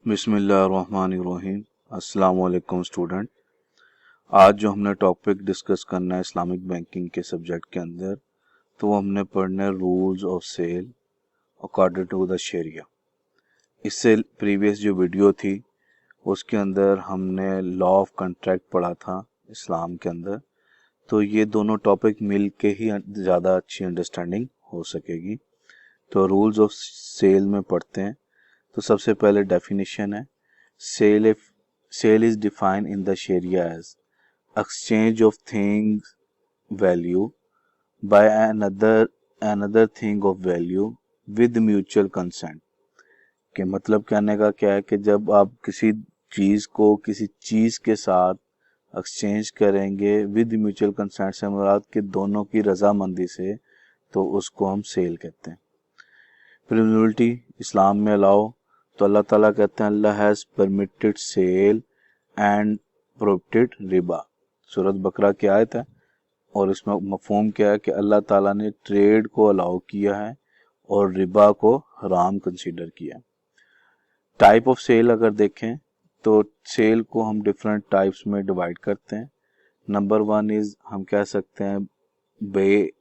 बिस्मिल्लाहिर्रहमानिर्रहीम। अस्सलाम वालेकुम स्टूडेंट। आज जो हमने टॉपिक डिस्कस करना है इस्लामिक बैंकिंग के सब्जेक्ट के अंदर, तो वो हमने पढ़ना है rules of sale according to the Sharia. इससे प्रीवियस जो वीडियो थी उसके अंदर हमने लॉ ऑफ कॉन्ट्रैक्ट पढ़ा था इस्लाम के अंदर, तो ये दोनों टॉपिक मिल के ही ज़्यादा अच्छी अंडरस्टैंडिंग हो सकेगी। तो रूल्स ऑफ सेल में पढ़ते हैं। तो सबसे पहले डेफिनेशन है, sale is defined in the Sharia as exchange of things value by another thing of value with mutual consent. के मतलब कहने का क्या है कि जब आप किसी चीज को किसी चीज के साथ एक्सचेंज करेंगे विद म्यूचुअल कंसेंट से मुराद कि दोनों की रजामंदी से, तो उसको हम सेल कहते हैं। प्रिमिलिटी इस्लाम में अलाउ, तो अल्लाह ताला कहते हैं अल्लाह has permitted sale and prohibited रिबा। सूरत बकरा की आयत है और इसमें मफहूम क्या है कि अल्लाह ताला ने ट्रेड को अलाउ किया है और रिबा को हराम कंसीडर किया है। टाइप ऑफ सेल अगर देखें तो सेल को हम डिफरेंट टाइप्स में डिवाइड करते हैं। नंबर 1 इज हम कह सकते हैं बे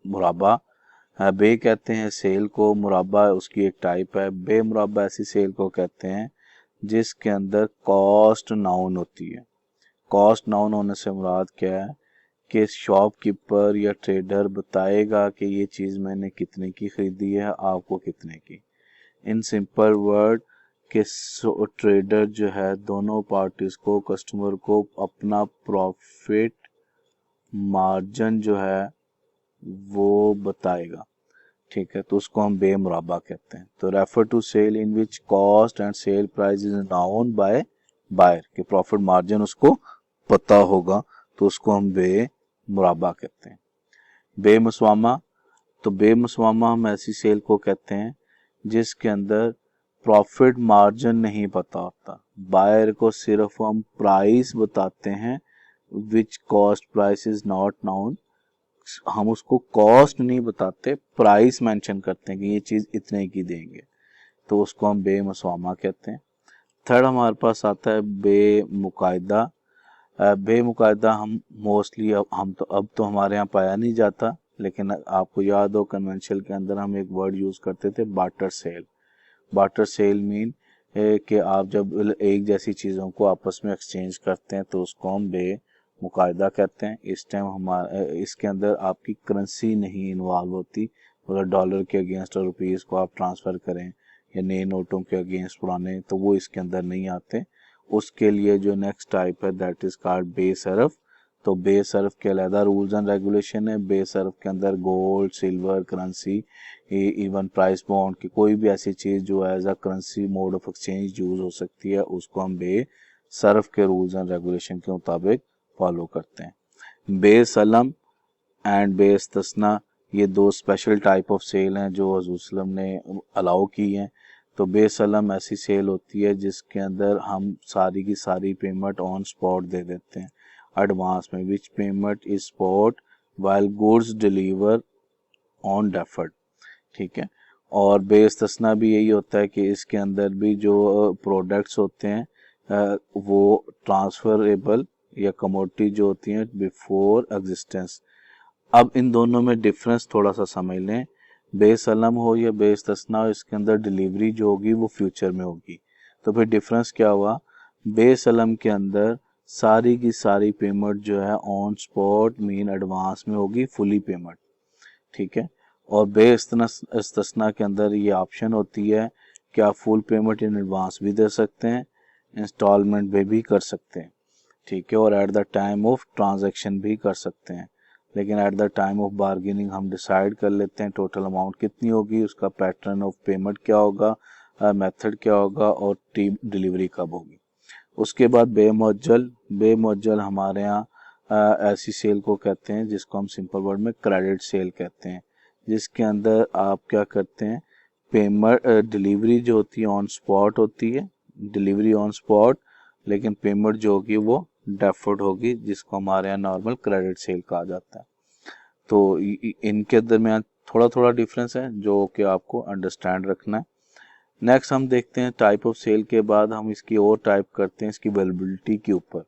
मुराबा। बे कहते हैं सेल को, मुराबा उसकी एक टाइप है। बे मुराबा ऐसी सेल को कहते हैं जिसके अंदर कॉस्ट नाउन होती है। कॉस्ट नाउन होने से मुराद क्या है कि शॉपकीपर या ट्रेडर बताएगा कि ये चीज़ मैंने कितने की खरीदी है, आपको कितने की। इन सिंपल वर्ड के ट्रेडर जो है दोनों पार्टीज को, कस्टमर को अपना प्रॉफिट मार्जिन जो है वो बताएगा। ठीक है, तो उसको हम बेमुराबा कहते हैं। तो refer to sale in which cost and sale price is known by buyer, के प्रॉफिट मार्जिन उसको पता होगा, तो उसको हम बेमुराबा कहते हैं। बेमुसवामा, तो बेमुसवामा हम ऐसी सेल को कहते हैं जिसके अंदर प्रॉफिट मार्जिन नहीं पता होता। बायर को सिर्फ हम प्राइस बताते हैं, which cost price is not noun. हम उसको कॉस्ट नहीं बताते, प्राइस मेंशन करते हैं कि ये चीज इतने की देंगे, तो उसको हम बेमुसवामा कहते हैं। थर्ड हमारे पास आता है बेमुकायदा। बेमुकायदा हम मोस्टली अब तो हमारे यहाँ पाया नहीं जाता, लेकिन आपको याद हो कन्वेंशनल के अंदर हम एक वर्ड यूज करते थे, barter sale. Barter sale mean कि आप जब एक जैसी चीज़ों को आपस में एक्सचेंज करते हैं तो उसको हम मुकायदा कहते हैं। इस टाइम हमारा इसके अंदर आपकी करेंसी नहीं इन्वॉल्व होती, अगर डॉलर के अगेंस्ट रुपीस को आप ट्रांसफर करें या नए नोटों के अगेंस्ट पुराने, तो वो इसके अंदर नहीं आते। उसके लिए जो नेक्स्ट टाइप है दैट इज कॉल्ड बेसरफ। तो बेसरफ के अलग रूल्स एंड रेगुलेशन है। बेसरफ के अंदर gold, silver, currency, even price bond की कोई भी ऐसी चीज जो as a currency mode of exchange use हो सकती है, उसको हम बेसरफ के रूल्स एंड रेगुलेशन के मुताबिक फॉलो करते हैं। बेसलम एंड बेस्तस्ना, ये दो स्पेशल टाइप ऑफ सेल हैं जो हज़रत सल्लल्लाहु अलैहि वसल्लम ने अलाउ की हैं। तो बेसलम ऐसी सेल होती है जिसके अंदर हम सारी की सारी पेमेंट ऑन स्पॉट दे देते हैं एडवांस में, विच payment is spot while goods deliver on deferred. ठीक है, और बेस्तस्ना भी यही होता है कि इसके अंदर भी जो प्रोडक्ट्स होते हैं वो ट्रांसफरेबल या कमोडिटी जो होती हैं बिफोर एग्जिस्टेंस। अब इन दोनों में डिफरेंस थोड़ा सा समझ लें। बेसलम हो या बेस्तस्ना हो, इसके अंदर डिलीवरी जो होगी वो फ्यूचर में होगी। तो फिर डिफरेंस क्या हुआ, बेसलम के अंदर सारी की सारी पेमेंट जो है ऑन स्पॉट मीन एडवांस में होगी, फुली पेमेंट। ठीक है, और बेस्तस्ना के अंदर ये ऑप्शन होती है कि आप फुल पेमेंट इन एडवांस भी दे सकते हैं, इंस्टॉलमेंट में भी कर सकते हैं। ठीक है, और eight the time of transaction भी कर सकते हैं, लेकिन eight the time of bargaining हम डिसाइड कर लेते हैं टोटल अमाउंट कितनी होगी, उसका पैटर्न ऑफ पेमेंट क्या होगा, मेथड क्या होगा और डिलीवरी कब होगी। उसके बाद बेमुअज्जल। बेमुअज्जल हमारे यहाँ ऐसी सेल को कहते हैं जिसको हम सिंपल वर्ड में क्रेडिट सेल कहते हैं, जिसके अंदर आप क्या करते हैं, पेमेंट डिलीवरी जो होती है ऑन स्पॉट होती है, डिलीवरी ऑन स्पॉट, लेकिन पेमेंट जो होगी वो डेफर्ड होगी, जिसको हमारे यहाँ नॉर्मल क्रेडिट सेल कहा जाता है। तो इनके दरमियान थोड़ा थोड़ा डिफरेंस है जो कि आपको अंडरस्टैंड रखना है। नेक्स्ट हम देखते हैं टाइप ऑफ सेल के बाद हम इसकी और टाइप करते हैं इसकी अवेलेबिलिटी के ऊपर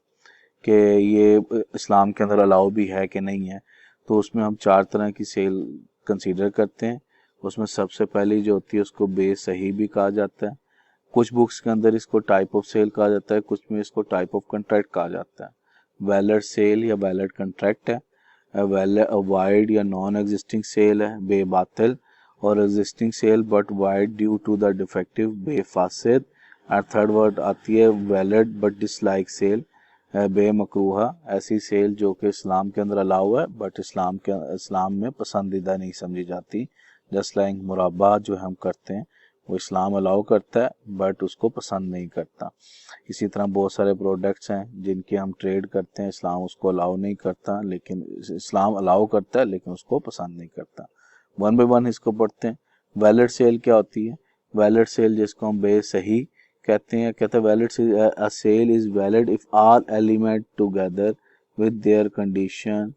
कि ये इस्लाम के अंदर अलाउ भी है कि नहीं है। तो उसमें हम 4 तरह की सेल कंसीडर करते हैं। उसमें सबसे पहली जो होती है उसको बेसही भी कहा जाता है, कुछ बुक्स के अंदर इसको टाइप ऑफ सेल कहा जाता है, कुछ में इसको टाइप ऑफ कंट्रैक्ट कहा जाता है। वैलिड सेल या वैलिड कंट्रैक्ट है, वाइड या नॉन एग्जिस्टिंग सेल है बेबातिल, और existing sale but void due to the defective बेफासिद। और थर्ड वर्ड आती है वैलिड बट डिसलाइक सेल बेमकरूहा, ऐसी सेल जो कि इस्लाम के अंदर अलाउ है बट इस्लाम में पसंदीदा नहीं समझी जाती। जस्ट लाइक मुराबा जो हम करते हैं वो इस्लाम अलाउ करता है बट उसको पसंद नहीं करता। इसी तरह बहुत सारे प्रोडक्ट्स हैं जिनके हम ट्रेड करते हैं, इस्लाम उसको अलाउ नहीं करता, लेकिन इस्लाम अलाउ करता है लेकिन उसको पसंद नहीं करता। वन बाय वन इसको पढ़ते हैं। वैलिड सेल क्या होती है? वैलिड सेल जिसको हम बेसही कहते हैं, valid sale is valid if all element together with their condition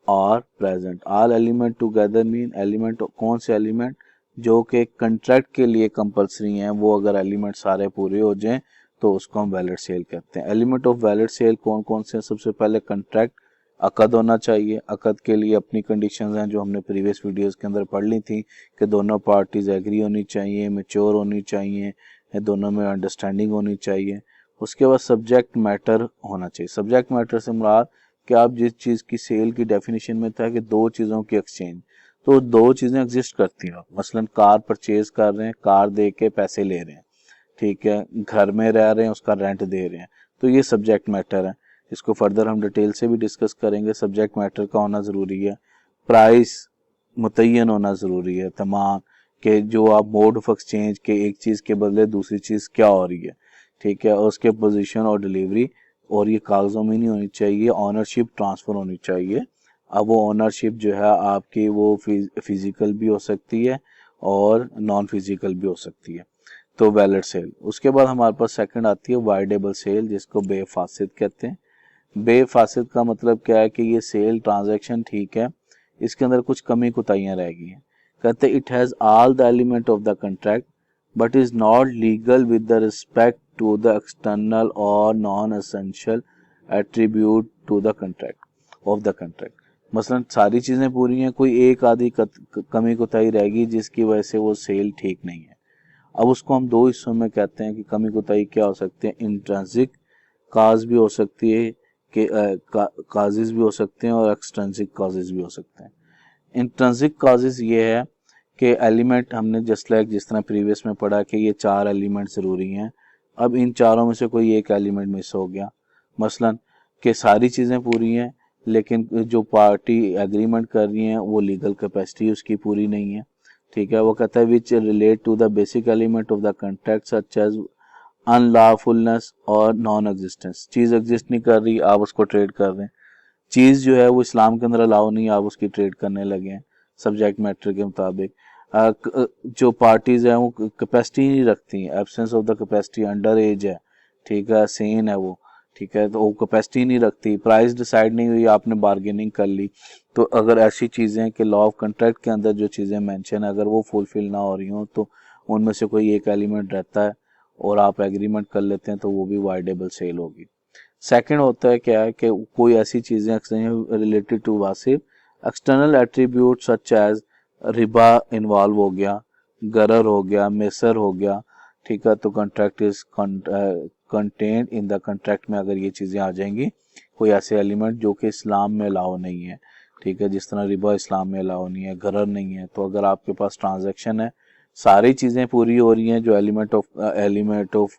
are present. All element together mean element कौन से एलिमेंट जो कि कंट्रैक्ट के लिए कंपलसरी हैं, वो अगर एलिमेंट सारे पूरे हो जाएं तो उसको हम वैलिड सेल कहते हैं। एलिमेंट ऑफ वैलिड सेल कौन कौन से हैं? सबसे पहले कंट्रैक्ट, अकद होना चाहिए। अकद के लिए अपनी कंडीशंस हैं जो हमने प्रीवियस वीडियोस के अंदर पढ़ ली थी कि दोनों पार्टीज एग्री होनी चाहिए, मैच्योर होनी चाहिए, दोनों में अंडरस्टैंडिंग होनी चाहिए। उसके बाद सब्जेक्ट मैटर होना चाहिए। सब्जेक्ट मैटर से मुराद कि आप जिस चीज़ की सेल की डेफिनेशन में था कि दो चीज़ों की एक्सचेंज, तो दो चीज़ें एग्जिस्ट करती हैं। मसलन कार परचेज कर रहे हैं, कार दे के पैसे ले रहे हैं, ठीक है, घर में रह रहे हैं उसका रेंट दे रहे हैं, तो ये सब्जेक्ट मैटर है। इसको फर्दर हम डिटेल से भी डिस्कस करेंगे। सब्जेक्ट मैटर का होना ज़रूरी है। प्राइस मुतय्यन होना ज़रूरी है, तमाम कि जो आप मोड ऑफ एक्सचेंज के एक चीज़ के बदले दूसरी चीज़ क्या हो रही है, ठीक है, और उसके पोजीशन और डिलीवरी, और ये कागज़ों में नहीं होनी चाहिए, ऑनरशिप ट्रांसफ़र होनी चाहिए। अब वो ऑनरशिप जो है आपकी वो फिजिकल भी हो सकती है और नॉन फिजिकल भी हो सकती है। तो वैलिड सेल। उसके बाद हमारे पास सेकंड आती है वाइडेबल सेल जिसको बेफासिद कहते हैं। बेफासिद का मतलब क्या है कि ये सेल ट्रांजैक्शन ठीक है, इसके अंदर कुछ कमी कुताइयाँ रह गई हैं। कहते it has all the element of the contract but is not legal with the respect to the external or non essential attribute to the contract of the contract. मसलन सारी चीज़ें पूरी हैं, कोई एक आधी कमी कुताई रहेगी जिसकी वजह से वो सेल ठीक नहीं है। अब उसको हम दो हिस्सों में कहते हैं कि कमी कुताई क्या हो सकती है। इंट्रिंसिक काज भी हो सकती है कि काजेज भी हो सकते हैं और एक्सट्रिंसिक काजेज भी हो सकते हैं। इंट्रिंसिक काजेज ये है कि एलिमेंट हमने जस्ट लाइक जिस तरह प्रीवियस में पढ़ा कि ये 4 एलिमेंट ज़रूरी हैं। अब इन चारों में से कोई एक एलिमेंट मिस हो गया, मसलन कि सारी चीज़ें पूरी हैं लेकिन जो पार्टी एग्रीमेंट कर रही हैं वो लीगल कैपेसिटी उसकी पूरी नहीं है, ठीक है। वो कहता है which relate to the basic element of the contract such as unlawfulness or non existence. Cheese exist नहीं कर रही, आप उसको ट्रेड कर रहे हैं। चीज़ जो है वो इस्लाम के अंदर अलाउ नहीं, आप उसकी ट्रेड करने लगे हैं सब्जेक्ट मैटर के मुताबिक। जो पार्टीज हैं वो कैपेसिटी नहीं रखती, absence of the capacity, under as है, ठीक है, सेन है वो, ठीक है, तो वो कैपेसिटी नहीं रखती। प्राइस डिसाइड नहीं हुई, आपने बार्गेनिंग कर ली। तो अगर ऐसी चीज़ें कि लॉ ऑफ कंट्रैक्ट के अंदर जो चीज़ें मेंशन है अगर वो फुलफिल ना हो रही हों तो उनमें से कोई एक एलिमेंट रहता है और आप एग्रीमेंट कर लेते हैं तो वो भी वाइडेबल सेल होगी। सेकंड होता है क्या है कि कोई ऐसी चीज़ें रिलेटेड टू वासिफ एक्सटर्नल एट्रीब्यूट सच एज रिबा इन्वॉल्व हो गया, गरर हो गया, मेसर हो गया, ठीक है, तो contract is content in the contract में अगर ये चीज़ें आ जाएंगी, कोई ऐसे एलिमेंट जो कि इस्लाम में अलाउ नहीं है, ठीक है, जिस तरह रिबा इस्लाम में अलाउ नहीं है, गरर नहीं है, तो अगर आपके पास ट्रांजैक्शन है सारी चीज़ें पूरी हो रही हैं जो एलिमेंट ऑफ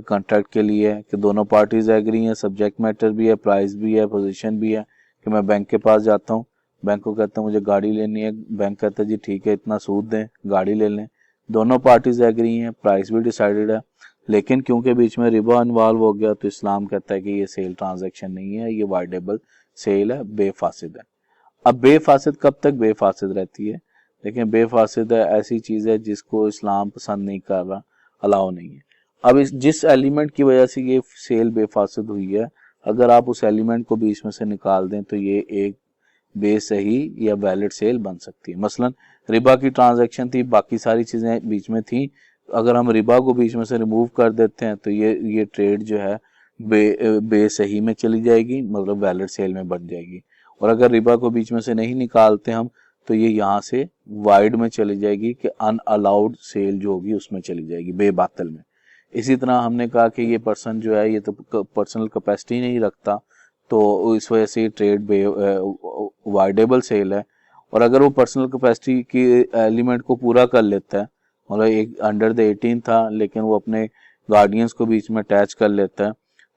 कॉन्ट्रैक्ट के लिए है कि दोनों पार्टीज एग्री हैं, सब्जेक्ट मैटर भी है, प्राइस भी है, पोजीशन भी है, कि मैं बैंक के पास जाता हूँ, बैंक को कहता हूँ मुझे गाड़ी लेनी है, बैंक कहता है जी ठीक है इतना सूद दें गाड़ी ले लें, दोनों पार्टीज एग्री हैं, प्राइस भी डिसाइडेड है, लेकिन क्योंकि बीच में रिबा इन्वॉल्व हो गया तो इस्लाम कहता है कि ये सेल ट्रांजैक्शन नहीं है, ये वाइडेबल सेल है, बेफासिद है। अब बेफासिद कब तक बेफासिद रहती है? लेकिन बेफासिद है ऐसी चीज़ है जिसको इस्लाम पसंद नहीं कर रहा, अलाउ नहीं है। अब जिस एलिमेंट की वजह से ये सेल बेफासिद हुई है, अगर आप उस एलिमेंट को बीच में से निकाल दें तो ये एक बेसही या वैलिड सेल बन सकती है। मसलन रिबा की ट्रांजैक्शन थी, बाकी सारी चीज़ें बीच में थी, अगर हम रिबा को बीच में से रिमूव कर देते हैं तो ये ट्रेड जो है बे सही में चली जाएगी, मतलब वैलिड सेल में बन जाएगी। और अगर रिबा को बीच में से नहीं निकालते हम तो ये यहाँ से वाइड में चली जाएगी कि अनअलाउड सेल जो होगी उसमें चली जाएगी, बेबातिल में। इसी तरह हमने कहा कि ये पर्सन जो है ये तो पर्सनल कैपेसिटी नहीं रखता, तो इस वजह से ये ट्रेड वाइडेबल सेल है। और अगर वो पर्सनल कैपेसिटी की एलिमेंट को पूरा कर लेता है, मतलब एक अंडर द 18 था लेकिन वो अपने गार्डियंस को बीच में अटैच कर लेता है,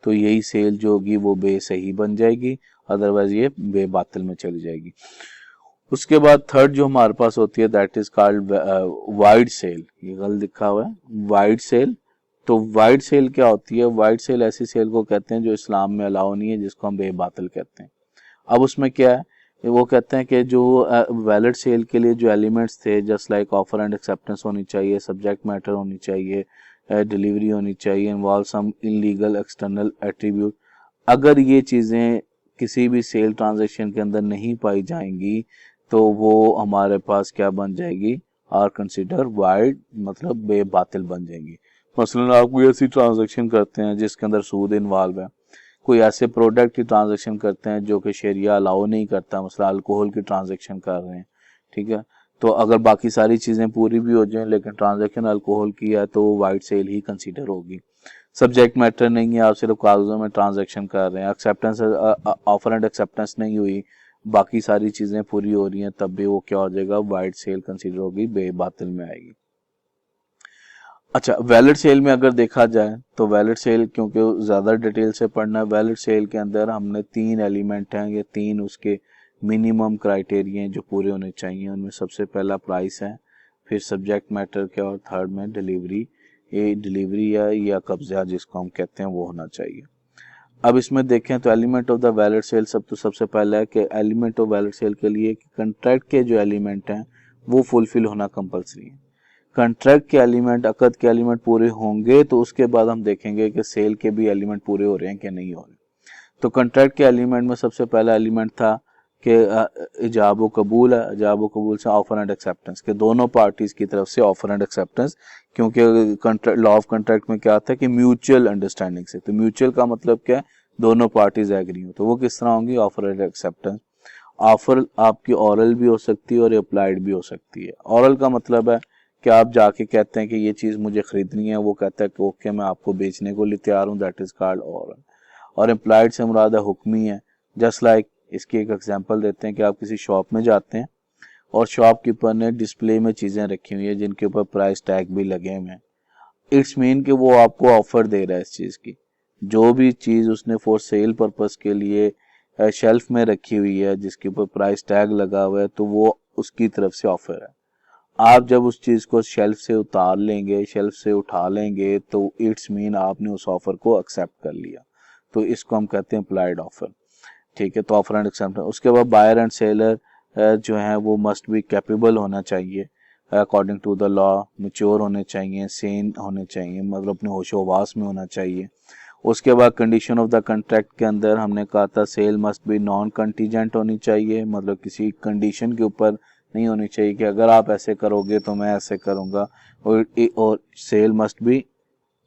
तो यही सेल जो होगी वो बेसही बन जाएगी, अदरवाइज ये बेबातिल में चली जाएगी। उसके बाद थर्ड जो हमारे पास होती है that is called void sale. ये गलत लिखा हुआ है, वाइड सेल। तो वाइड सेल क्या होती है? वाइड सेल ऐसी सेल को कहते हैं जो इस्लाम में अलाउ नहीं है, जिसको हम बेबातिल कहते हैं। अब उसमें क्या है, वो कहते हैं कि जो वैलिड सेल के लिए जो एलिमेंट्स थे, just like offer and acceptance होनी चाहिए, सब्जेक्ट मैटर होनी चाहिए, डिलीवरी होनी चाहिए, involve some illegal external attribute, अगर ये चीज़ें किसी भी सेल ट्रांजैक्शन के अंदर नहीं पाई जाएंगी तो वो हमारे पास क्या बन जाएगी? आर कंसिडर वाइड, मतलब बेबातिल बन जाएंगी। मसलन आप कोई ऐसी ट्रांजैक्शन करते हैं जिसके अंदर सूद इन्वॉल्व है, कोई ऐसे प्रोडक्ट की ट्रांजैक्शन करते हैं जो कि शरिया अलाउ नहीं करता, मसला अल्कोहल की ट्रांजैक्शन कर रहे हैं, ठीक है, तो अगर बाकी सारी चीज़ें पूरी भी हो जाएं लेकिन ट्रांजैक्शन अल्कोहल की है तो वो वाइड सेल ही कंसीडर होगी। सब्जेक्ट मैटर नहीं है, आप सिर्फ कागजों में ट्रांजैक्शन कर रहे हैं, एक्सेप्टेंस ऑफर एंड एक्सेप्टेंस नहीं हुई, बाकी सारी चीज़ें पूरी हो रही हैं, तब भी वो क्या हो जाएगा? वाइड सेल कंसीडर होगी, बेबातिल में आएगी। अच्छा, वैलिड सेल में अगर देखा जाए तो वैलिड सेल, क्योंकि ज़्यादा डिटेल से पढ़ना है, वैलिड सेल के अंदर हमने 3 एलिमेंट हैं, ये 3 उसके मिनिमम क्राइटेरिया हैं जो पूरे होने चाहिए। उनमें सबसे पहला प्राइस है, फिर सब्जेक्ट मैटर के, और थर्ड में डिलीवरी। ये डिलीवरी या कब्जा जिसको हम कहते हैं वो होना चाहिए। अब इसमें देखें तो element of the valid sale सबसे पहला है कि एलिमेंट ऑफ वैलिड सेल के लिए कंट्रैक्ट के जो एलिमेंट हैं वो फुलफिल होना कंपलसरी है। कंट्रैक्ट के एलिमेंट, अकद के एलिमेंट पूरे होंगे तो उसके बाद हम देखेंगे कि सेल के भी एलिमेंट पूरे हो रहे हैं कि नहीं हो रहे। तो कंट्रैक्ट के एलिमेंट में सबसे पहला एलिमेंट था कि इजाब व कबूल है। इजाब व कबूल से ऑफर एंड एक्सेप्टेंस, के दोनों पार्टीज की तरफ से ऑफर एंड एक्सेप्टेंस, क्योंकि लॉ ऑफ कंट्रैक्ट में क्या आता है कि म्यूचुअल अंडरस्टैंडिंग से, तो म्यूचुअल का मतलब क्या है? दोनों पार्टीज एग्री हो, तो वो किस तरह होंगी? Offer and acceptance. ऑफर आपकी ऑरल भी हो सकती है और अप्लाइड भी हो सकती है। ऑरल का मतलब है कि आप जाके कहते हैं कि ये चीज़ मुझे खरीदनी है, वो कहता है कि ओके मैं आपको बेचने को लिए तैयार हूँ, दैट इज कॉल्ड ऑरल। और एम्प्लॉयड से मुराद हुक्मी है। जस्ट लाइक इसकी एक एग्जांपल देते हैं कि आप किसी शॉप में जाते हैं और शॉपकीपर ने डिस्प्ले में चीज़ें रखी हुई है जिनके ऊपर प्राइस टैग भी लगे हुए हैं। इट्स मीन कि वो आपको ऑफर दे रहा है इस चीज़ की। जो भी चीज़ उसने फॉर सेल पर्पस के लिए शेल्फ में रखी हुई है जिसके ऊपर प्राइस टैग लगा हुआ है, तो वो उसकी तरफ से ऑफर है। आप जब उस चीज़ को शेल्फ से उतार लेंगे, शेल्फ से उठा लेंगे, तो इट्स मीन आपने उस ऑफर को एक्सेप्ट कर लिया, तो इसको हम कहते हैं अप्लाइड ऑफर, ठीक है। तो ऑफर एंड एक्सेप्ट। उसके बाद बायर एंड सेलर जो है वो मस्ट बी कैपेबल होना चाहिए according to the law, mature होने चाहिए, सेन होने चाहिए, मतलब अपने होशो हवास में होना चाहिए। उसके बाद कंडीशन ऑफ द कॉन्ट्रैक्ट के अंदर हमने कहा था sale must be non contingent होनी चाहिए, मतलब किसी कंडीशन के ऊपर नहीं होनी चाहिए कि अगर आप ऐसे करोगे तो मैं ऐसे करूंगा। और सेल मस्ट बी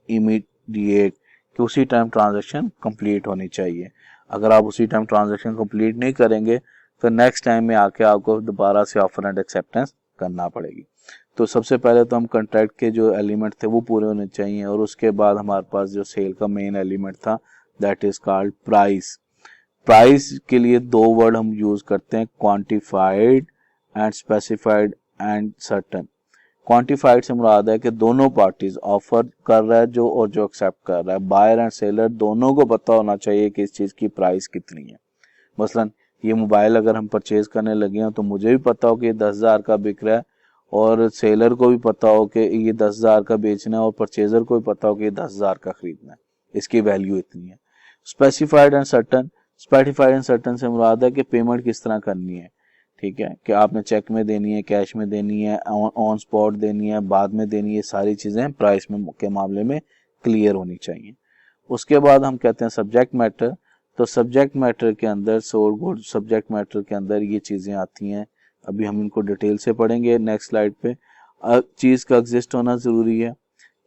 इमीडिएट, कि उसी टाइम ट्रांजैक्शन कंप्लीट होनी चाहिए। अगर आप उसी टाइम ट्रांजैक्शन कंप्लीट नहीं करेंगे तो नेक्स्ट टाइम में आके आपको दोबारा से ऑफर एंड एक्सेप्टेंस करना पड़ेगी। तो सबसे पहले तो हम कॉन्ट्रैक्ट के जो एलिमेंट थे वो पूरे होने चाहिए, और उसके बाद हमारे पास जो सेल का मेन एलिमेंट था that is called price. Price के लिए 2 वर्ड हम यूज करते हैं, quantified and specified and certain. Quantified से मुराद है कि दोनों पार्टीज, ऑफर कर रहा है जो और जो एक्सेप्ट कर रहा है, बायर एंड सेलर, दोनों को पता होना चाहिए कि इस चीज़ की प्राइस कितनी है। मसलन ये मोबाइल अगर हम परचेज करने लगे हैं तो मुझे भी पता हो कि ये 10,000 का बिक रहा है, और सेलर को भी पता हो कि ये 10,000 का बेचना है, और परचेजर को भी पता हो कि ये 10,000 का खरीदना है, इसकी वैल्यू इतनी है। Specified and certain, specified and certain से मुराद है कि पेमेंट किस तरह करनी है, ठीक है, कि आपने चेक में देनी है, कैश में देनी है, ऑन स्पॉट देनी है, बाद में देनी है, सारी चीज़ें प्राइस में के मामले में क्लियर होनी चाहिए। उसके बाद हम कहते हैं सब्जेक्ट मैटर। तो सब्जेक्ट मैटर के अंदर सोल गुड सब्जेक्ट मैटर के अंदर ये चीज़ें आती हैं, अभी हम इनको डिटेल से पढ़ेंगे नेक्स्ट स्लाइड पे। चीज़ का एग्जिस्ट होना ज़रूरी है,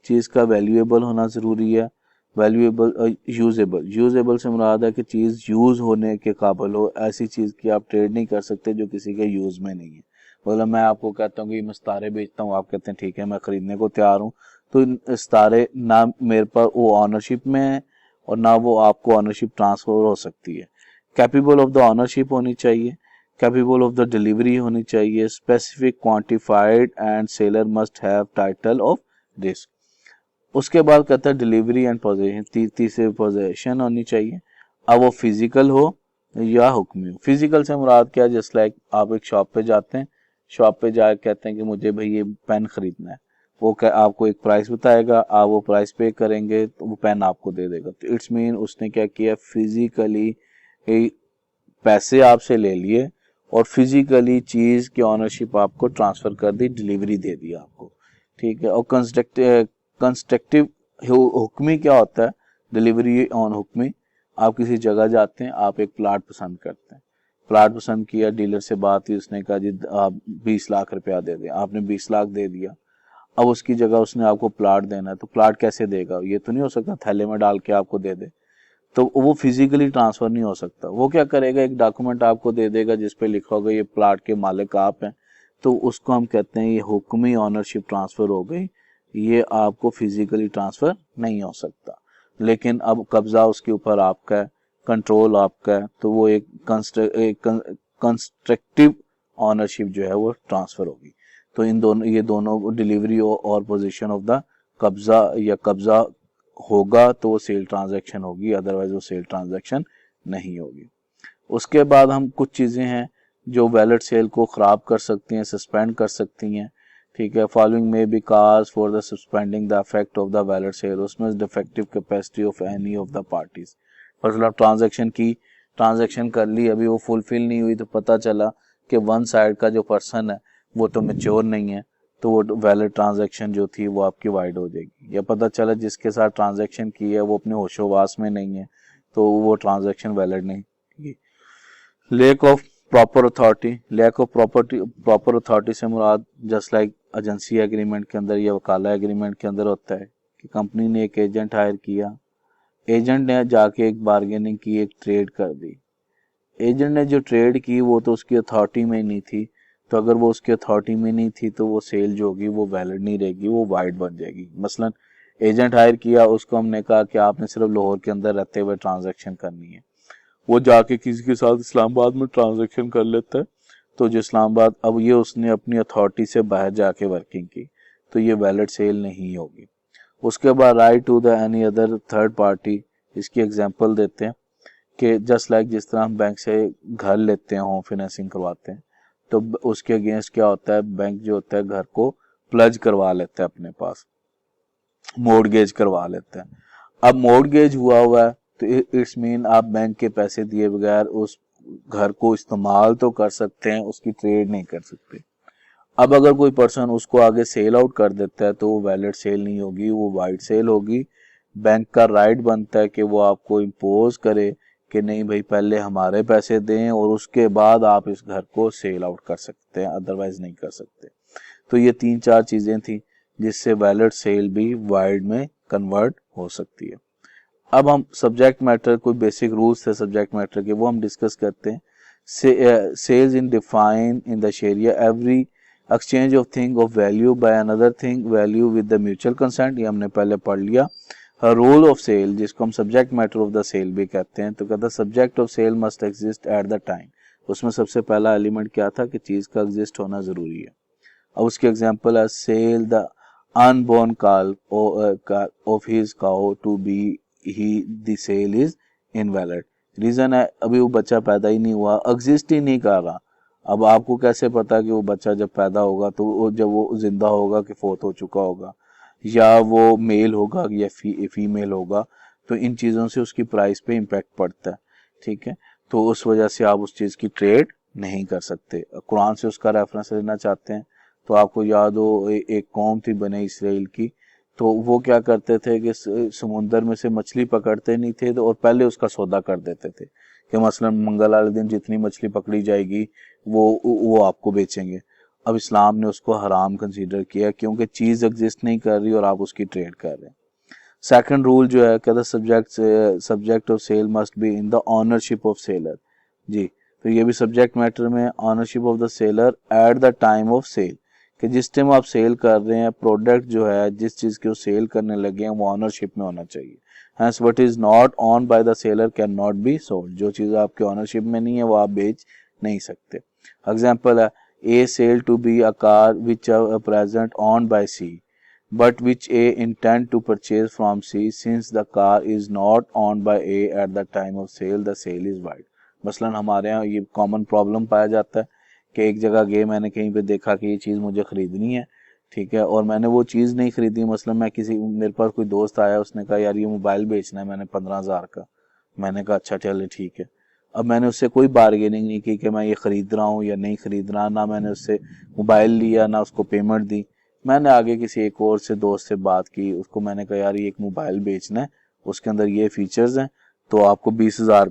चीज़ का वैल्यूएबल होना ज़रूरी है। वैल्यूएबल यूजेबल से मुराद है कि चीज़ यूज़ होने के काबिल हो। ऐसी चीज़ की आप ट्रेड नहीं कर सकते जो किसी के यूज़ में नहीं है। मतलब मैं आपको कहता हूँ कि मैं सितारे बेचता हूँ, आप कहते हैं ठीक है मैं खरीदने को तैयार हूँ, तो सितारे ना मेरे पर वो ऑनरशिप में है और ना वो आपको ऑनरशिप ट्रांसफर हो सकती है। कैपेबल ऑफ द ऑनरशिप होनी चाहिए, कैपेबल ऑफ द डिलीवरी होनी चाहिए, specific quantified and seller must have title of risk. उसके बाद कहता है डिलीवरी एंड पोजीशन, तीसरे पोजीशन होनी चाहिए। अब वो फिजिकल हो या हुक्मी हो। फिजिकल से मुराद क्या है, जस्ट लाइक आप एक शॉप पे जाते हैं, शॉप पे जाकर कहते हैं कि मुझे भाई ये पेन खरीदना है, वो आपको एक प्राइस बताएगा, आप वो प्राइस पे करेंगे तो वो पेन आपको दे देगा। तो इट्स मीन उसने क्या किया, फिजिकली पैसे आपसे ले लिए और फिजिकली चीज की ऑनरशिप आपको ट्रांसफर कर दी, डिलीवरी दे दी आपको, ठीक है। और कंस्ट्रक्टिव हुक्मी क्या होता है, डिलीवरी ऑन हुक्मी, आप किसी जगह जाते हैं, आप एक प्लाट पसंद करते हैं, प्लाट पसंद किया, डीलर से बात हुई, उसने कहा जी आप 20 लाख रुपया दे दें, आपने 20 लाख दे दिया। अब उसकी जगह उसने आपको प्लाट देना है, तो प्लाट कैसे देगा, ये तो नहीं हो सकता थैले में डाल के आपको दे दे, तो वो फिजिकली ट्रांसफर नहीं हो सकता। वो क्या करेगा, एक डॉक्यूमेंट आपको दे देगा जिसपे लिखा होगा ये प्लाट के मालिक आप हैं, तो उसको हम कहते हैं ये हुक्मी ऑनरशिप ट्रांसफर हो गई, ये आपको फिजिकली ट्रांसफर नहीं हो सकता। लेकिन अब कब्जा उसके ऊपर आपका है, कंट्रोल आपका है, तो वो एक कंस्ट्रक्टिव ऑनरशिप जो है वो ट्रांसफर होगी। तो ये दोनों डिलीवरी और पोजीशन ऑफ द कब्जा या कब्जा होगा तो वो सेल ट्रांजैक्शन होगी, अदरवाइज वो सेल ट्रांजैक्शन नहीं होगी। उसके बाद हम कुछ चीजें हैं जो वैलिड सेल को खराब कर सकती हैं, सस्पेंड कर सकती हैं, ठीक है। Following may be cause for the suspending the effect of the valid sale, उसमें defective capacity of any of the parties. मतलब ट्रांजैक्शन की, ट्रांजैक्शन कर ली, अभी वो फुलफिल नहीं हुई, तो पता चला कि वन साइड का जो पर्सन है वो तो मेच्योर नहीं है, तो वो वैलिड ट्रांजैक्शन जो थी वो आपकी वाइड हो जाएगी। या पता चला जिसके साथ ट्रांजैक्शन की है वो अपने होशोवास में नहीं है, तो वो ट्रांजैक्शन वैलिड नहीं। Lack of proper authority, lack of proper authority से मुराद जस्ट लाइक एजेंसी एग्रीमेंट के अंदर या वकाला एग्रीमेंट के अंदर होता है कि कंपनी ने एक एजेंट हायर किया, एजेंट ने जाके एक बार्गेनिंग की, एक ट्रेड कर दी, एजेंट ने जो ट्रेड की वो तो उसकी अथॉरिटी में नहीं थी, तो अगर वो उसकी अथॉरिटी में नहीं थी तो वो सेल जो होगी वो वैलिड नहीं रहेगी, वो वाइड बन जाएगी। मसलन एजेंट हायर किया, उसको हमने कहा कि आपने सिर्फ लाहौर के अंदर रहते हुए ट्रांजैक्शन करनी है, वो जाके किसी के साथ इस्लामाबाद में ट्रांजैक्शन कर लेता है, तो जो इस्लामाबाद, अब ये उसने अपनी अथॉरिटी से बाहर जाके वर्किंग की, तो ये वैलिड सेल नहीं होगी। उसके बाद right to the any other third party, इसकी एग्जांपल देते हैं कि जस्ट लाइक जिस तरह हम बैंक से घर लेते हैं, होम फाइनेंसिंग करवाते हैं, तो उसके अगेंस्ट क्या होता है, बैंक जो होता है घर को प्लज करवा लेता है अपने पास, मॉर्गेज करवा लेता है। अब मॉर्गेज हुआ है तो इट्स मीन आप बैंक के पैसे दिए बगैर उस घर को इस्तेमाल तो कर सकते हैं, उसकी ट्रेड नहीं कर सकते। अब अगर कोई पर्सन उसको आगे सेल आउट कर देता है तो वो वैलिड सेल नहीं होगी, वो वाइड सेल होगी। बैंक का राइट बनता है कि वो आपको इम्पोज करे कि नहीं भाई पहले हमारे पैसे दें और उसके बाद आप इस घर को सेल आउट कर सकते हैं, अदरवाइज नहीं कर सकते। तो ये 3-4 चीजें थी जिससे वैलिड सेल भी वाइड में कन्वर्ट हो सकती है। अब हम सब्जेक्ट मैटर, कोई बेसिक रूल्स थे सब्जेक्ट मैटर के, वो हम डिस्कस करते हैं। Sales in define in the Sharia every exchange of thing of value by another thing value with the mutual consent, ये हमने पहले पढ़ लिया। रोल ऑफ सेल, जिसको हम subject matter of the sale भी कहते हैं, तो कहता है subject of sale must exist at the time. उसमें सबसे पहला एलिमेंट क्या था कि चीज का एग्जिस्ट होना जरूरी है। अब उसके एग्जांपल है sale the unborn calf of his cow to be he the sale is invalid. Reason है अभी वो बच्चा पैदा ही नहीं हुआ, एग्जिस्ट ही नहीं कर रहा। अब आपको कैसे पता कि वो बच्चा जब पैदा होगा तो वो जब वो जिंदा होगा कि फोत हो चुका होगा, या वो मेल होगा या फीमेल होगा, तो इन चीजों से उसकी प्राइस पे इम्पैक्ट पड़ता है, ठीक है। तो उस वजह से आप उस चीज की ट्रेड नहीं कर सकते। कुरान से उसका रेफरेंस लेना चाहते हैं तो आपको याद हो एक कौम थी बने इसराइल की, तो वो क्या करते थे कि समुंदर में से मछली पकड़ते नहीं थे तो और पहले उसका सौदा कर देते थे कि मसलन मंगल वाले दिन जितनी मछली पकड़ी जाएगी वो आपको बेचेंगे। अब इस्लाम ने उसको हराम कंसीडर किया क्योंकि चीज़ एग्जिस्ट नहीं कर रही और आप उसकी ट्रेड कर रहे हैं। सेकंड रूल जो है कहता subject of sale must be in the ownership of seller. जी, तो ये भी सब्जेक्ट मैटर में ownership of the seller at the time of sale, कि जिस टाइम आप सेल कर रहे हैं प्रोडक्ट जो है, जिस चीज़ की वो सेल करने लगे हैं वो ऑनरशिप में होना चाहिए। Hence what is not own by the seller can not be sold. जो चीज़ आपके ऑनरशिप में नहीं है वो आप बेच नहीं सकते। एग्जाम्पल है A sale to B a car which present on by C but which A intend to purchase from C since the car is not owned by A at the time of sale, the sale is void। मसलन हमारे यहाँ ये common problem पाया जाता है कि एक जगह गए, मैंने कहीं पे देखा कि ये चीज़ मुझे ख़रीदनी है, ठीक है, और मैंने वो चीज़ नहीं ख़रीदी। मसलन मेरे पास कोई दोस्त आया, उसने कहा यार ये मोबाइल बेचना है मैंने 15,000 का। मैंने कहा अच्छा चले ठीक है। अब मैंने उससे कोई बार्गेनिंग नहीं की कि मैं ये ख़रीद रहा हूँ या नहीं ख़रीद रहा, ना मैंने उससे मोबाइल लिया ना उसको पेमेंट दी। मैंने आगे किसी एक और से दोस्त से बात की, उसको मैंने कहा यार ये एक मोबाइल बेचना है, उसके अंदर ये फीचर्स हैं, तो आपको 20,000।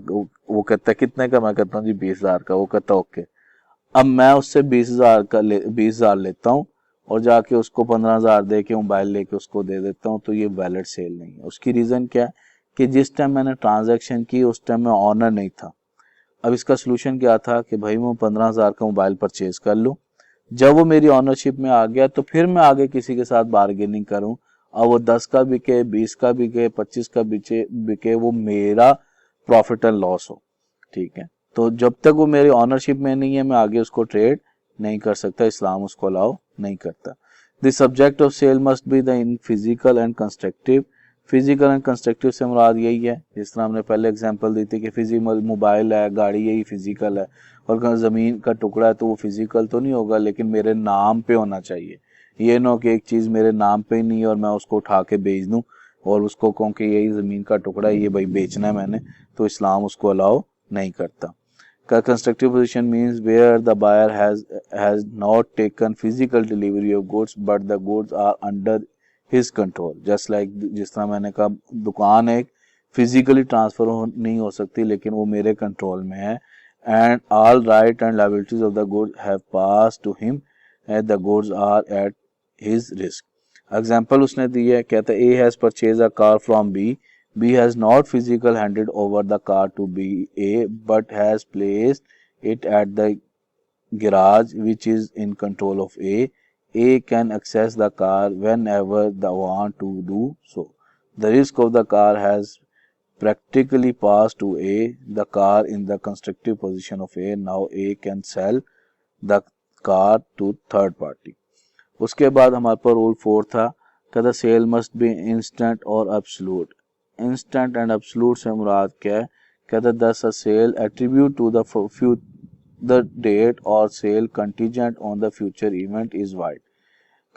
वो कहता है कितने का? मैं कहता हूँ जी 20,000 का। वो कहता ओके। अब मैं उससे 20,000 लेता हूँ और जाके उसको 15,000 दे के मोबाइल लेके उसको दे देता हूँ, तो ये वैलिड सेल नहीं है। उसकी रीज़न क्या है कि जिस टाइम मैंने ट्रांजेक्शन की उस टाइम मैं ऑनर नहीं था। अब इसका सोल्यूशन क्या था कि भाई मैं 15,000 का मोबाइल परचेज कर लूँ, जब वो मेरी ऑनरशिप में आ गया तो फिर मैं आगे किसी के साथ बार्गेनिंग करूं, और वो 10 का बिके, 20 का बिके, 25 का बिके, वो मेरा प्रॉफिट एंड लॉस हो, ठीक है। तो जब तक वो मेरी ऑनरशिप में नहीं है मैं आगे उसको ट्रेड नहीं कर सकता, इस्लाम उसको अलाउ नहीं करता। The subject of sale must be the in physical and constructive. Physical and constructive से मुराद यही है, जिस तरह हमने पहले एग्जांपल दी थी कि फिजिकल मोबाइल है, गाड़ी यही फिजिकल है, और अगर ज़मीन का टुकड़ा है तो वो फिजिकल तो नहीं होगा लेकिन मेरे नाम पे होना चाहिए। ये ना कि एक चीज़ मेरे नाम पे ही नहीं है और मैं उसको उठा के बेच दूं और उसको कहूँ कि यही ज़मीन का टुकड़ा है, ये भाई बेचना है मैंने, तो इस्लाम उसको अलाउ नहीं करता। Constructive position means where the buyer has not taken physical delivery of goods but the goods are under his control. Just like जिस तरह मैंने कहा दुकान एक फिजिकली ट्रांसफर नहीं हो सकती लेकिन वो मेरे कंट्रोल में है, and all right and liabilities of the goods have passed to him and the goods are at his risk। Example उसने दी है, कहता है A has purchased a car from B, B has not physically handed over the car to B A but has placed it at the garage which is in control of A। A can access the car whenever they want to do so। The risk of the car has practically pass to A, the car in the constructive position of A। Now A can sell the car to third party। उसके बाद हमारे पास rule 4 था, कहता sale must be instant और absolute. Instant and absolute से मुराद क्या है? कहता thus a sale attribute to the date or sale contingent on the future event is void.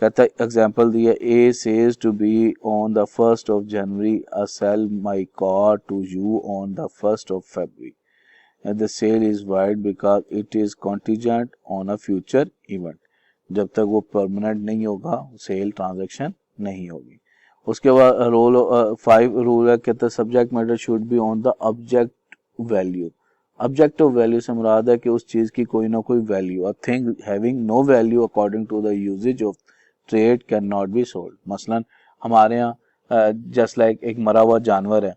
कहता है एग्जाम्पल दिया, A says to B on the 1st of January I sell my car to you on the 1st of February and the sale is void because it is contingent on a future event। जब तक वो permanent नहीं होगा cell transaction नहीं होगी। उसके बाद rule 5 rule है, कहता है subject matter should be on the object value. Objective value से मुराद है कि उस चीज की कोई ना कोई value, a thing having no value according to the usages of trade can not be sold. मसलन हमारे यहाँ जस्ट लाइक एक मरा हुआ जानवर है,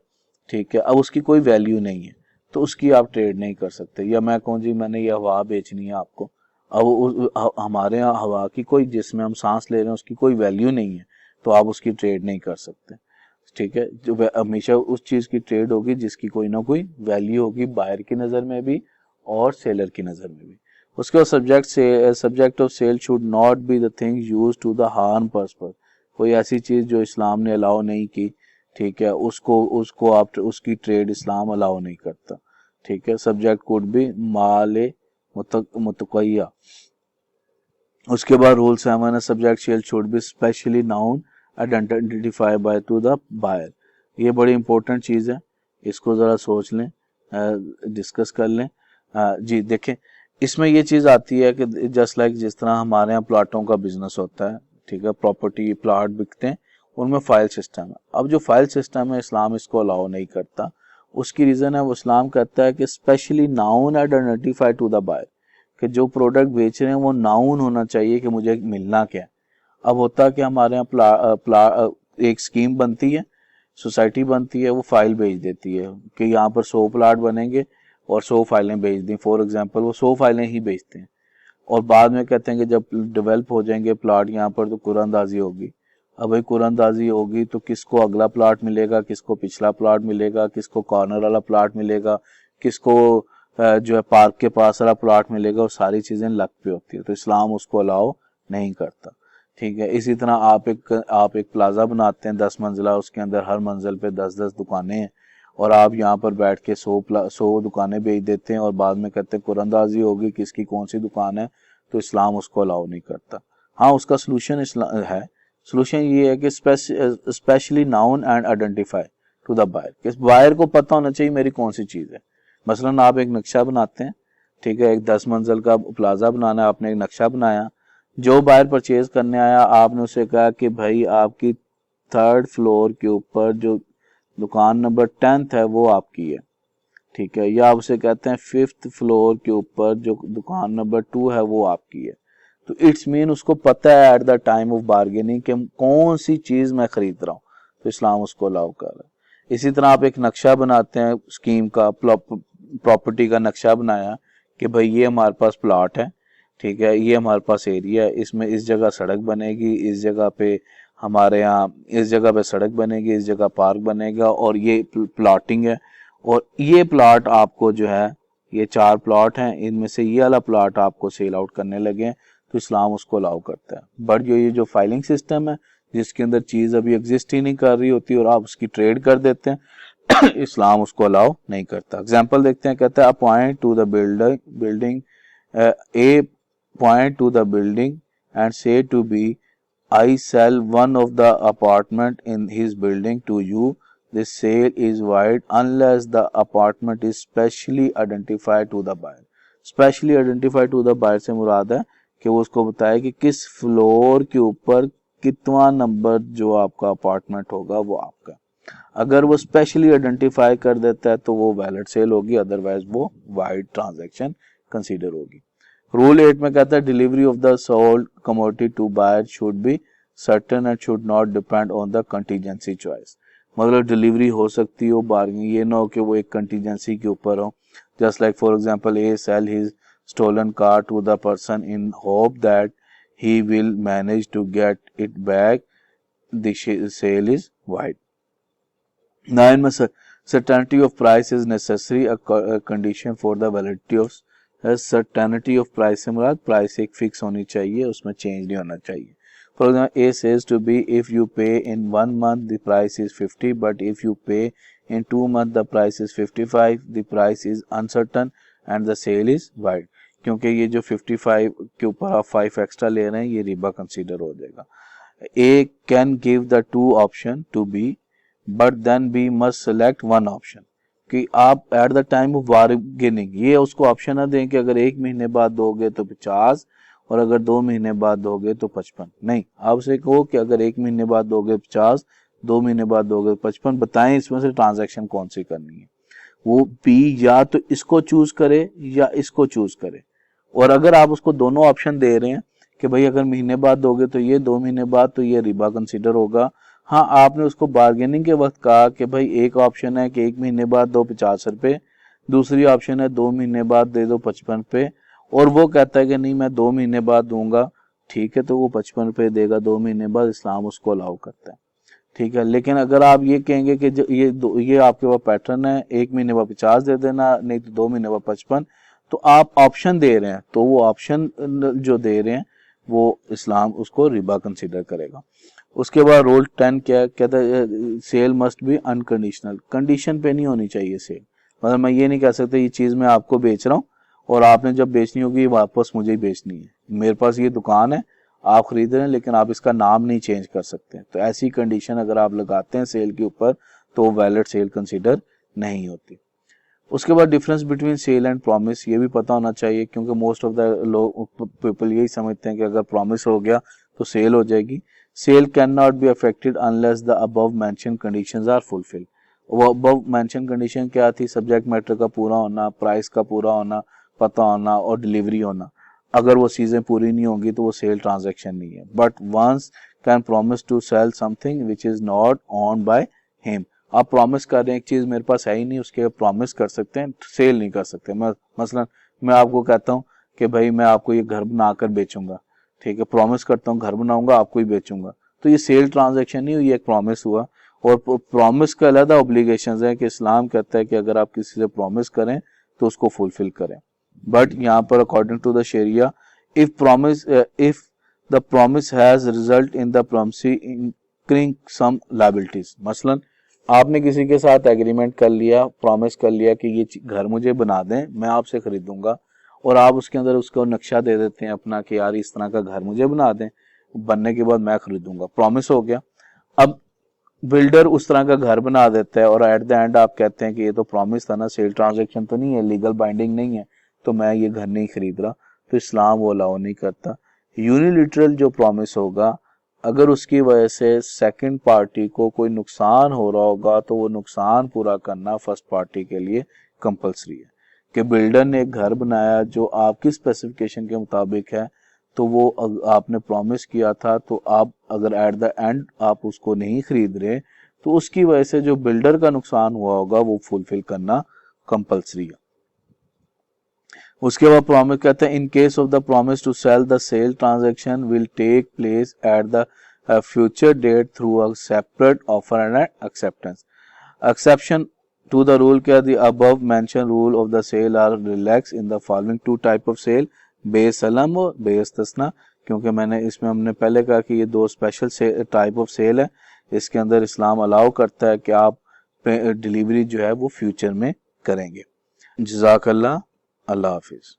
ठीक है, अब उसकी कोई वैल्यू नहीं है तो उसकी आप ट्रेड नहीं कर सकते। या मैं कहूँ जी मैंने ये हवा बेचनी है आपको, अब हमारे यहाँ हवा की कोई, जिसमें हम सांस ले रहे हैं उसकी कोई वैल्यू नहीं है तो आप उसकी ट्रेड नहीं कर सकते, ठीक है। जो हमेशा उस चीज की ट्रेड होगी जिसकी कोई ना कोई वैल्यू होगी, बायर की नजर में भी और सेलर की नजर में भी। उसके बाद subject of sale should not be the thing use to the harm purpose. कोई ऐसी चीज जो इस्लाम ने अलाउ नहीं की, ठीक है, उसको आप उसकी ट्रेड इस्लाम अलाउ नहीं करता, ठीक है। सब्जेक्ट कुड बी माल मुतकैया। उसके बाद रूल 7 है, subject sale should be specially known identified by to the buyer. ये बड़ी इंपॉर्टेंट चीज है, इसको जरा सोच लें, डिस्कस कर लें। जी देखें, इसमें ये चीज आती है कि जस्ट लाइक जिस तरह हमारे यहाँ प्लाटों का बिजनेस होता है, ठीक है, प्रॉपर्टी प्लाट बिकते हैं, उनमें फाइल सिस्टम है। अब जो फाइल सिस्टम है इस्लाम इसको अलाउ नहीं करता। उसकी रीजन है, वो इस्लाम कहता है कि specially known and identify to the buyer, कि जो प्रोडक्ट बेच रहे हैं वो नाउन होना चाहिए कि मुझे मिलना क्या है। अब होता कि हमारे यहाँ एक स्कीम बनती है, सोसाइटी बनती है, वो फाइल भेज देती है कि यहाँ पर 100 प्लाट बनेंगे और 100 फाइलें भेज दी। फॉर एग्जांपल वो 100 फाइलें ही भेजते हैं और बाद में कहते हैं कि जब डेवलप हो जाएंगे प्लाट यहाँ पर तो कुरानंदाजी होगी। अब भाई कुरानंदाजी होगी तो किसको अगला प्लाट मिलेगा, किसको पिछला प्लाट मिलेगा, किसको कॉर्नर वाला प्लाट मिलेगा, किसको जो है पार्क के पास वाला प्लाट मिलेगा, और सारी चीजें लक पे होती है। तो इस्लाम उसको अलाउ नहीं करता। ठीक है। इसी तरह आप एक प्लाजा बनाते हैं 10 मंजिला, उसके अंदर हर मंजिल पे 10-10 दुकानें हैं और आप यहाँ पर बैठ के 100 दुकानें बेच देते हैं और बाद में कहते हैं कुरानंदाजी होगी, किसकी कौन सी दुकान है, तो इस्लाम उसको अलाउ नहीं करता। हाँ, उसका सोल्यूशन है। सोल्यूशन ये है कि specially known and identify to the buyer, कि बायर को पता होना चाहिए मेरी कौन सी चीज है। मसलन आप एक नक्शा बनाते हैं, ठीक है, एक 10 मंजिल का प्लाजा बनाना है, आपने एक नक्शा बनाया, जो बायर परचेज करने आया आपने उसे कहा कि भाई आपकी 3rd फ्लोर के ऊपर जो दुकान नंबर 10th है वो आपकी है, ठीक है, या आप उसे कहते हैं 5th फ्लोर के ऊपर जो दुकान नंबर 2 है वो आपकी है। तो इट्स मीन उसको पता है eight the time of bargaining कि कौन सी चीज मैं खरीद रहा हूँ, तो इस्लाम उसको अलाउ कर रहा है। इसी तरह आप एक नक्शा बनाते हैं स्कीम का, प्रॉपर्टी का नक्शा बनाया कि भाई ये हमारे पास प्लॉट है, ठीक है, ये हमारे पास एरिया है, इसमें इस जगह सड़क बनेगी, इस जगह पे हमारे यहाँ इस जगह पे सड़क बनेगी, इस जगह पार्क बनेगा और ये प्लॉटिंग है, और ये प्लॉट आपको जो है, ये 4 प्लॉट हैं, इनमें से ये वाला प्लॉट आपको सेल आउट करने लगे हैं, तो इस्लाम उसको अलाउ करता है। बट ये जो फाइलिंग सिस्टम है जिसके अंदर चीज अभी एग्जिस्ट ही नहीं कर रही होती और आप उसकी ट्रेड कर देते हैं, इस्लाम उसको अलाउ नहीं करता। एग्जाम्पल देखते हैं, कहता है upon two the building A point to the building and say to B, I sell one of the apartment in his building to you. This sale is void unless the apartment is specially identified to the buyer. Specially identified to the buyer से मुराद है कि वो उसको बताए कि किस floor के ऊपर कितना नंबर जो आपका अपार्टमेंट होगा वो आपका। अगर वो स्पेशली आइडेंटिफाई कर देता है तो वो वैलिड सेल होगी, अदरवाइज वो वाइड ट्रांजैक्शन कंसीडर होगी। रूल 8 में कहता है delivery of the sold commodity to buyer should be certain and should not depend on the contingency choice. मतलब डिलीवरी हो सकती हो बार्गेनिंग, ये ना हो कि वो एक कंटीजेंसी के ऊपर हो। Just like for example a sale his stolen car to the person in hope that he will manage to get it back, the sale is void. 9 में certainty of price is necessary, a condition for the validity of certainty of price से मुराद price एक fix होनी चाहिए, उसमें change नहीं होना चाहिए। For example a says to be if you pay in 1 month the price is 50 but if you pay in 2 months the price is 55, the price is uncertain and the sale is void. क्योंकि ये जो 55 के ऊपर आप 5 extra ले रहे हैं ये रिबा कंसीडर हो जाएगा। A can give the 2 option to B but then B must select 1 option, कि आप at the time of bargaining ये उसको ऑप्शन ना दें कि अगर 1 महीने बाद दोगे तो 50 और अगर 2 महीने बाद दोगे तो 55। नहीं, आप उसे कहो कि अगर 1 महीने बाद दोगे 50, 2 महीने बाद दोगे 55, बताएं इसमें से ट्रांजैक्शन कौन सी करनी है। वो बी या तो इसको चूज करे या इसको चूज करे। और अगर आप उसको दोनों ऑप्शन दे रहे हैं कि भाई अगर महीने बाद दोगे तो ये, 2 महीने बाद तो ये रिबा कंसीडर होगा। हाँ, आपने उसको बार्गेनिंग के वक्त कहा कि भाई एक ऑप्शन है कि 1 महीने बाद दो 50 रुपए, दूसरी ऑप्शन है 2 महीने बाद दे दो 55 रुपए, और वो कहता है कि नहीं मैं 2 महीने बाद दूंगा, ठीक है, तो वो 55 रुपए देगा 2 महीने बाद, इस्लाम उसको अलाउ करता है। ठीक है। लेकिन अगर आप ये कहेंगे कि ये आपके पास पैटर्न है, 1 महीने बाद 50 दे देना, नहीं तो 2 महीने बाद 55, तो आप ऑप्शन दे रहे हैं, तो वो ऑप्शन जो दे रहे हैं वो इस्लाम उसको रिबा कंसीडर करेगा। उसके बाद रूल 10 क्या कहता है, sale must be unconditional, condition पे नहीं होनी चाहिए सेल। मतलब मैं ये नहीं कह सकता ये चीज मैं आपको बेच रहा हूँ और आपने जब बेचनी होगी वापस मुझे ही बेचनी है, मेरे पास ये दुकान है आप खरीद रहे हैं लेकिन आप इसका नाम नहीं चेंज कर सकते। तो ऐसी कंडीशन अगर आप लगाते हैं सेल के ऊपर तो वैलिड सेल कंसीडर नहीं होती। उसके बाद difference between sale and promise, ये भी पता होना चाहिए क्योंकि मोस्ट ऑफ द लोग पीपल यही समझते हैं कि अगर प्रॉमिस हो गया तो सेल हो जाएगी। Sale can not be affected unless the above mention conditions are fulfilled. वो अबव मेंशन कंडीशन क्या थी, सब्जेक्ट मैटर का पूरा होना, प्राइस का पूरा होना, पता होना और डिलीवरी होना, अगर वो चीज़ें पूरी नहीं होंगी तो वो सेल ट्रांजैक्शन नहीं है। But once can promise to sale something which is not owned by him. आप प्रॉमिस कर रहे हैं एक चीज़ मेरे पास है ही नहीं, उसके प्रॉमिस कर सकते हैं, सेल नहीं कर सकते। मसलन मैं आपको कहता हूँ कि भाई मैं आपको ये घर बनाकर बेचूंगा, ठीक है, प्रॉमिस करता हूँ घर बनाऊंगा आपको ही बेचूंगा, तो ये सेल ट्रांजैक्शन नहीं हुई, एक प्रॉमिस हुआ। और प्रॉमिस का अलग ऑब्लिगेशंस है कि इस्लाम कहता है कि अगर आप किसी से प्रॉमिस करें तो उसको फुलफिल करें। बट यहाँ पर according to the Sharia, if the promise has result in the promisee incurring some liabilities. मसलन आपने किसी के साथ एग्रीमेंट कर लिया, प्रॉमिस कर लिया कि ये घर मुझे बना दें, मैं आपसे खरीदूंगा, और आप उसके अंदर उसको नक्शा दे देते हैं अपना कि यार इस तरह का घर मुझे बना दें, बनने के बाद मैं खरीदूंगा, प्रॉमिस हो गया। अब बिल्डर उस तरह का घर बना देता है और एट द एंड आप कहते हैं कि ये तो प्रॉमिस था ना, सेल ट्रांजैक्शन तो नहीं है, लीगल बाइंडिंग नहीं है, तो मैं ये घर नहीं खरीद रहा, तो इस्लाम वो अलाउ नहीं करता। यूनिलिटरल जो प्रॉमिस होगा, अगर उसकी वजह से सेकंड पार्टी को कोई नुकसान हो रहा होगा तो वो नुकसान पूरा करना फर्स्ट पार्टी के लिए कंपलसरी है। कि बिल्डर ने एक घर बनाया जो आपकी स्पेसिफिकेशन के मुताबिक है, तो वो आपने प्रॉमिस किया था, तो आप अगर एट द एंड आप उसको नहीं खरीद रहे तो उसकी वजह से जो बिल्डर का नुकसान हुआ होगा वो फुलफिल करना कंपलसरी है। उसके बाद प्रॉमिस कहते हैं in case of the promise to sale the sale transaction will take place at the future date through a separate offer and acceptance. Exception to the rule क्या, the above mentioned rule of the sale are relaxed in the following two type of sale, बे सलम और बे इस्तिस्ना। क्योंकि मैंने इसमें हमने पहले कहा कि ये दो स्पेशल टाइप ऑफ सेल है, इसके अंदर इस्लाम अलाउ करता है कि आप डिलीवरी जो है वो फ्यूचर में करेंगे। जज़ाकल्लाह, अल्लाह हाफिज।